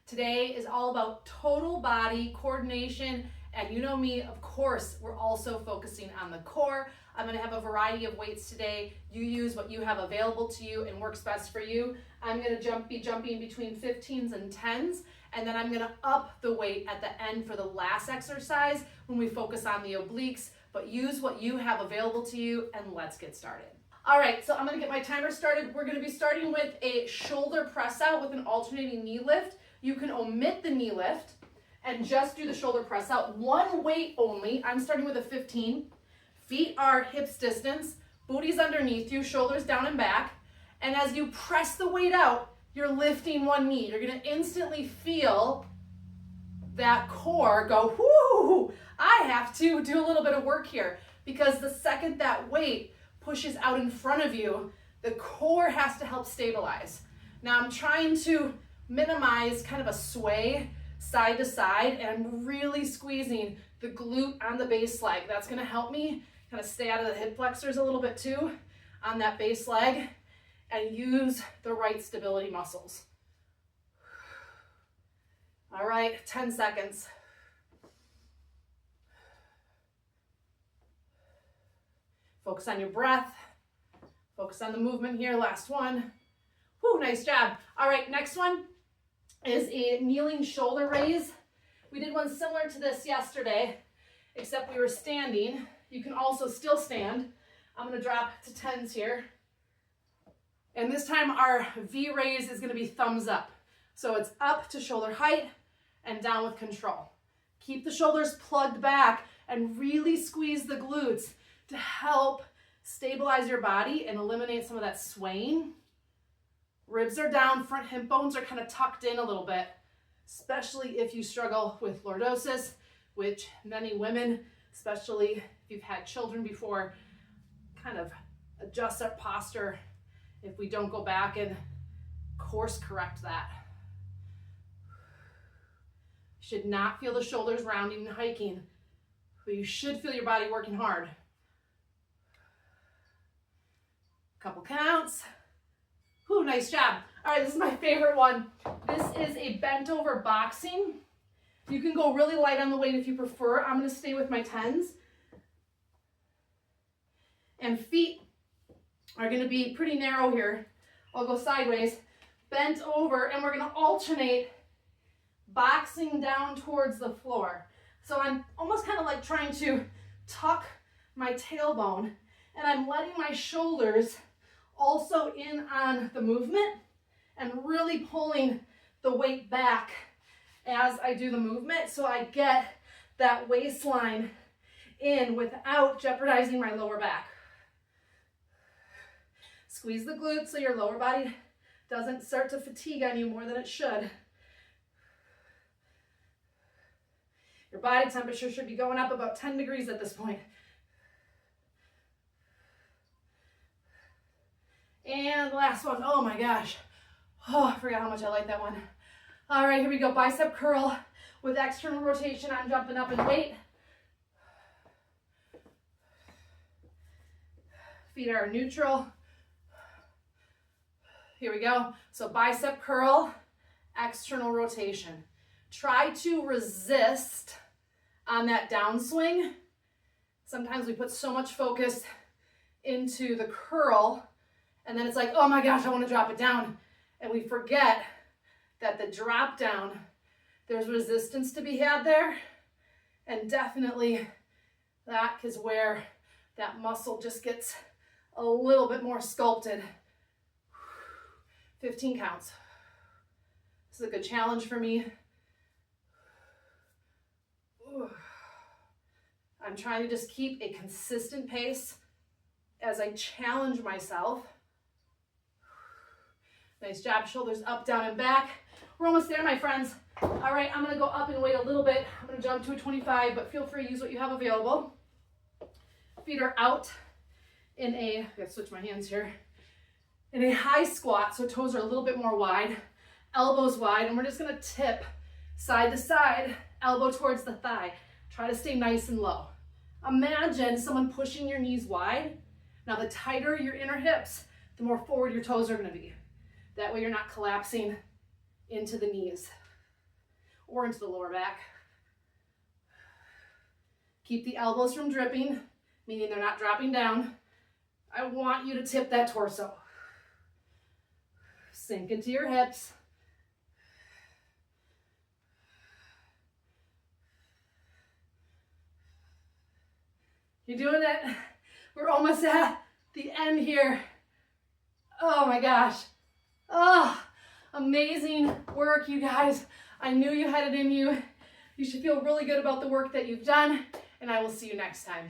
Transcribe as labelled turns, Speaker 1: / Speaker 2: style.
Speaker 1: Today is all about total body coordination, and you know me, of course, we're also focusing on the core. I'm gonna have a variety of weights today. You use what you have available to you and works best for you. I'm gonna be jumping between 15s and 10s, and then I'm gonna up the weight at the end for the last exercise when we focus on the obliques, but use what you have available to you, and let's get started. All right, so I'm gonna get my timer started. We're gonna be starting with a shoulder press out with an alternating knee lift. You can omit the knee lift and just do the shoulder press out. One weight only. I'm starting with a 15. Feet are hips distance, booty's underneath you, shoulders down and back. And as you press the weight out, you're lifting one knee. You're gonna instantly feel that core go, whoo, I have to do a little bit of work here, because the second that weight pushes out in front of you, the core has to help stabilize. Now I'm trying to minimize kind of a sway side to side, and I'm really squeezing the glute on the base leg. That's gonna help me kind of stay out of the hip flexors a little bit too on that base leg and use the right stability muscles. All right, 10 seconds. Focus on your breath. Focus on the movement here. Last one. Whew, nice job. All right, next one is a kneeling shoulder raise. We did one similar to this yesterday, except we were standing. You can also still stand. I'm gonna drop to 10s here. And this time our V raise is gonna be thumbs up. So it's up to shoulder height and down with control. Keep the shoulders plugged back and really squeeze the glutes to help stabilize your body and eliminate some of that swaying. Ribs are down, front hip bones are kind of tucked in a little bit, especially if you struggle with lordosis, which many women, especially if you've had children before, kind of adjust our posture if we don't go back and course correct that. You should not feel the shoulders rounding and hiking, but you should feel your body working hard. Couple counts. Whew, nice job. All right, this is my favorite one. This is a bent over boxing. You can go really light on the weight if you prefer. I'm gonna stay with my 10s. And feet are gonna be pretty narrow here. I'll go sideways, bent over, and we're gonna alternate boxing down towards the floor. So I'm almost kind of like trying to tuck my tailbone, and I'm letting my shoulders also in on the movement and really pulling the weight back as I do the movement, so I get that waistline in without jeopardizing my lower back. Squeeze the glutes so your lower body doesn't start to fatigue on you more than it should. Your body temperature should be going up about 10 degrees at this point. And the last one, oh my gosh. Oh, I forgot how much I like that one. All right, here we go. Bicep curl with external rotation. I'm jumping up in weight. Feet are neutral. Here we go. So bicep curl, external rotation. Try to resist on that downswing. Sometimes we put so much focus into the curl, and then it's like, oh my gosh, I want to drop it down. And we forget that the drop down, there's resistance to be had there. And definitely that is where that muscle just gets a little bit more sculpted. 15 counts. This is a good challenge for me. I'm trying to just keep a consistent pace as I challenge myself. Nice job, shoulders up, down, and back. We're almost there, my friends. All right, I'm gonna go up and weight a little bit. I'm gonna jump to a 25, but feel free to use what you have available. Feet are out in a, I gotta switch my hands here, in a high squat, so toes are a little bit more wide, elbows wide, and we're just gonna tip side to side, elbow towards the thigh. Try to stay nice and low. Imagine someone pushing your knees wide. Now the tighter your inner hips, the more forward your toes are gonna be. That way you're not collapsing into the knees. or into the lower back. Keep the elbows from dripping, meaning they're not dropping down. I want you to tip that torso. Sink into your hips. You're doing it. We're almost at the end here. Oh my gosh. Oh, amazing work, you guys. I knew you had it in you. You should feel really good about the work that you've done, and I will see you next time.